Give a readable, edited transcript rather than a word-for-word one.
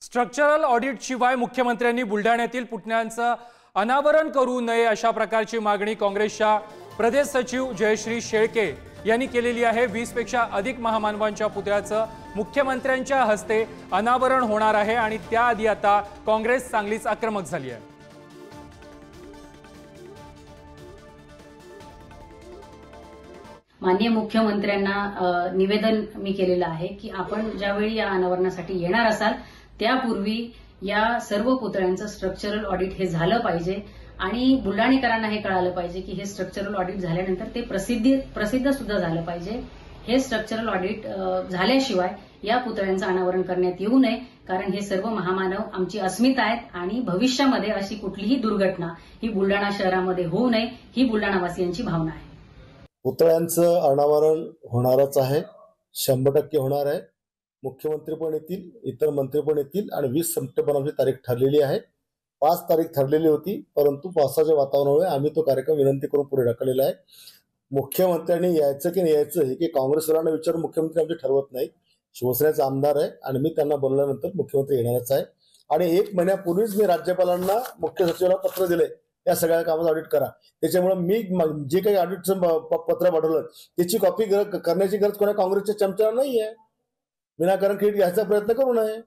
Structural audit शिवाय मुख्यमंत्र्यांनी बुलढाण्यातील पुतण्यांचं अनावरण करू नये अशा प्रकारची मागणी काँग्रेसच्या प्रदेश सचिव जयश्री शेळके यांनी केलेली आहे। 20 पेक्षा अधिक महामानवांच्या पुतळ्याचं मुख्यमंत्र्यांच्या हस्ते अनावरण होणार आहे आणि त्याआधी आता काँग्रेस चांगलीच आक्रमक झाली आहे। माननीय मुख्यमंत्र्यांना निवेदन मी केलेलं आहे की आपण ज्यावेळी या अनावरणासाठी येणार असाल त्यापूर्वी या सर्व पुतळ्यांचं स्ट्रक्चरल ऑडिट हे झालं पाहिजे आणि बुलढाणेकरांना हे कळालं पाहिजे की हे स्ट्रक्चरल ऑडिट झाल्यानंतर ते प्रसिद्ध सुद्धा झालं पाहिजे। हे स्ट्रक्चरल ऑडिट झाल्याशिवाय या पुतळ्यांचं अनावरण करण्यात येऊ नये, कारण हे सर्व महामानव आमची अस्मिता आहेत आणि भविष्यामध्ये अशी कुठलीही दुर्घटना ही बुलढाणा शहरामध्ये होऊ नये ही बुलढाणावासियांची भावना आहे। पुतळ्यांचं अनावरण होणारच आहे, 100% होणार आहे। मुख्यमंत्री पण येतील, इतर मंत्री पण येतील आणि 20 सप्टेंबरची तारीख ठरलेली आहे। 5 तारीख ठरलेली होती, परंतु पावसाच्या वातावरणामुळे आम्ही तो कार्यक्रम विनंती करून पुढे ढकललेला आहे। मुख्यमंत्र्यांनी यायचं की नाही यायचं हे की काँग्रेसवाल्यांना विचारून मुख्यमंत्री आमचे ठरवत नाही। शिवसेनेचा आमदार आहे आणि मी त्यांना बोलल्यानंतर मुख्यमंत्री येणारच आहे आणि 1 महिन्यापूर्वीच मी राज्यपालांना मुख्य सचिवाला पत्र दिले या सगळ्या कामाचं ऑडिट करा। त्याच्यामुळे मी जे काही ऑडिटचं पत्र पाठवलं त्याची कॉपी करण्याची गरज कोणा काँग्रेसच्या चमच्याला नाही आहे। विनाकारण क्रेडिट घ्यायचा प्रयत्न करू नये।